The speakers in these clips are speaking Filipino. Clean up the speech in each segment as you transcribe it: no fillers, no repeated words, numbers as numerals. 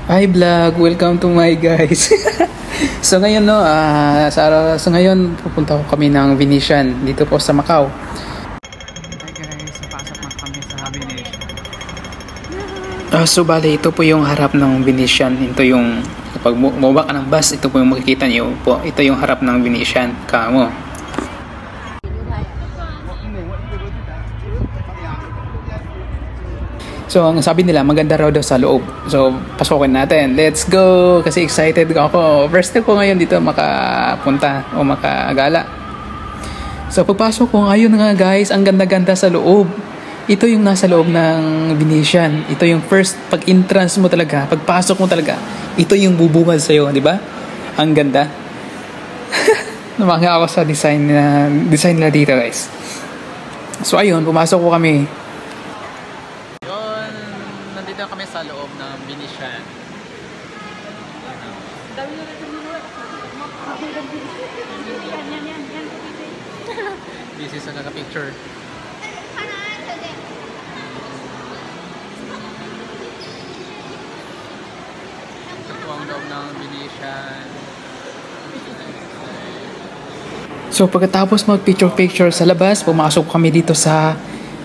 Hi vlog, welcome to my guys. So ngayon no, so ngayon pupunta ko kami ng Venetian dito po sa Macau. Hi guys, pasok na kami sa Venetian. So bale, ito po yung harap ng Venetian. Ito yung kapag bumaba ka ng bus, ito po yung makikita niyo po. Ito yung harap ng Venetian. Kamo. So, ang sabi nila, maganda raw daw sa loob. So, pasokin natin. Let's go! Kasi excited ako. First time ko ngayon dito makapunta o makagala. So, pagpasok ko, ayun nga guys, ang ganda-ganda sa loob. Ito yung nasa loob ng Venetian. Ito yung first, pag-entrance mo talaga, pagpasok mo talaga, ito yung bubungad sa'yo, di ba? Ang ganda. Namangha ako sa design nila dito guys. So, ayun, pumasok ko kami. Nandito kami sa loob ng Venetian. Busy sa kaka-picture. Ito po ang loob ng Venetian. So pagkatapos mag-picture sa labas, pumasok kami dito sa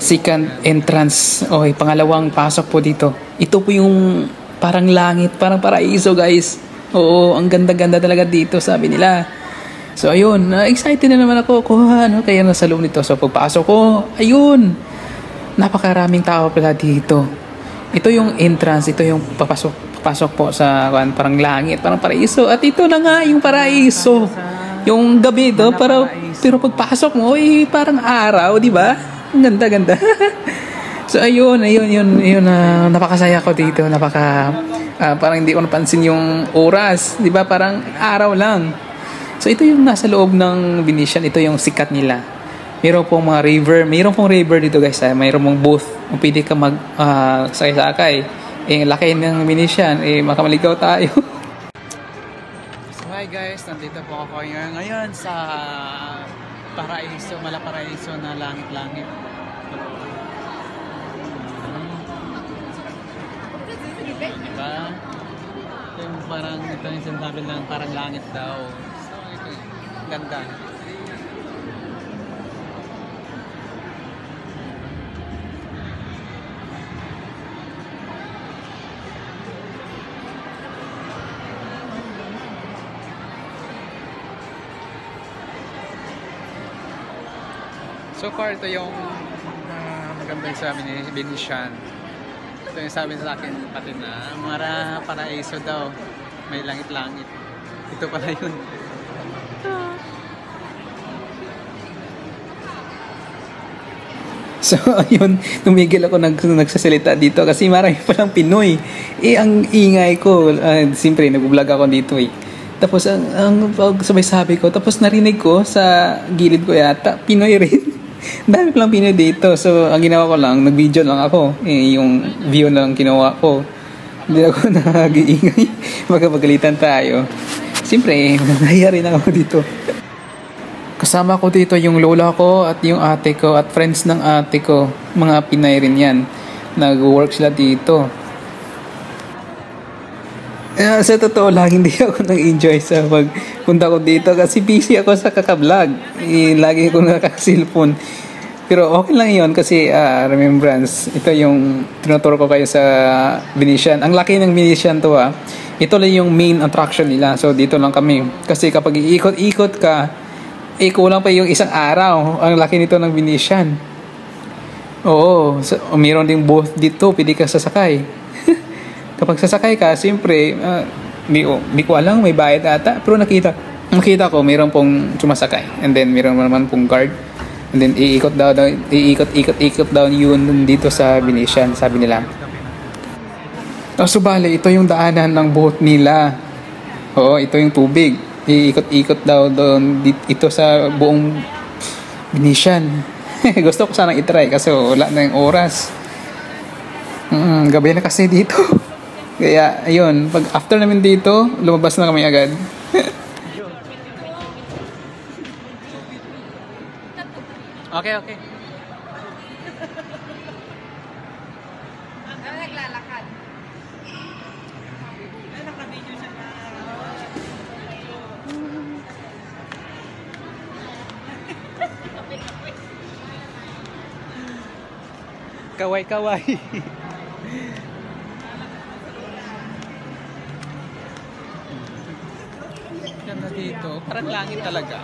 second entrance o pangalawang pasok po dito. Ito po yung parang langit, parang paraiso guys. Oo, ang ganda-ganda talaga dito, sabi nila. So ayun, excited na naman ako kaya nasa loob nito. So pagpasok ko, ayun, napakaraming tao pala dito. Ito yung entrance, ito yung papasok po sa parang langit, parang paraiso. At ito na nga yung paraiso. Yung gabi ito, pero pagpasok mo, parang araw, di ba? Ang ganda-ganda. So ayun, napakasaya ko dito, parang hindi ko napansin yung oras, 'di ba? Parang araw lang. So ito yung nasa loob ng Venetian, ito yung sikat nila. Mayroon pong river dito guys, mayroon pong booth. Kung pwede ka sakay-sakay. Laki ng Venetian, makamaligaw tayo. So hi guys, nandito po ako ngayon sa Paraiso na langit-langit. Diba? Yung parang ito yung sinasabi lang parang langit daw. So ito ganda. So far, ito yung maganda sa Venetian. Ito yung sabi sa akin pati na paraiso daw. May langit-langit. Ito pala yun. So, ayun, tumigil ako nagsasalita dito kasi marami palang Pinoy. Ang ingay ko, siyempre, nag-vlog ako dito Tapos, ang sabay-sabi ko, tapos narinig ko sa gilid ko yata, Pinoy rin. Dami ko lang Pinoy dito. So, ang ginawa ko lang, nag-video lang ako. Yung view lang ginawa ko. Hindi ako nag-iingay. Magkapagalitan tayo. Siyempre, nahiya rin ako dito. Kasama ko dito yung lola ko at yung ate ko at friends ng ate ko. Mga Pinay rin yan. Nag-work sila dito. Sa totoo lang, hindi ako nag-enjoy sa pagpunta ko dito kasi busy ako sa kaka-vlog. Lagi ko naka-cellphone. Pero okay lang yon kasi remembrance. Ito yung tinuturo ko kayo sa Venetian. Ang laki ng Venetian to Ito lang yung main attraction nila. So dito lang kami. Kasi kapag iikot-ikot ka, kulang pa yung isang araw. Ang laki nito ng Venetian. Oo. So, mayroon ding booth dito. Pwede ka sasakay. Kapag sasakay ka, siyempre, di ko alam, may bayad ata. Pero nakita ko, mayroon pong sumasakay. And then, mayroon naman pong guard. And then, iikot daw yun dito sa Venetian, sabi nila. So, bale, ito yung daanan ng boat nila. Oo, ito yung tubig. Iikot-ikot daw doon ito sa buong Venetian. Gusto ko sanang itry kasi wala na yung oras. Gabi na kasi dito. Kaya, ayun, pag after namin dito, lumabas na kami agad. Okay. Naglalakad. Kaway-kaway. Ganda dito. Parang langit talaga.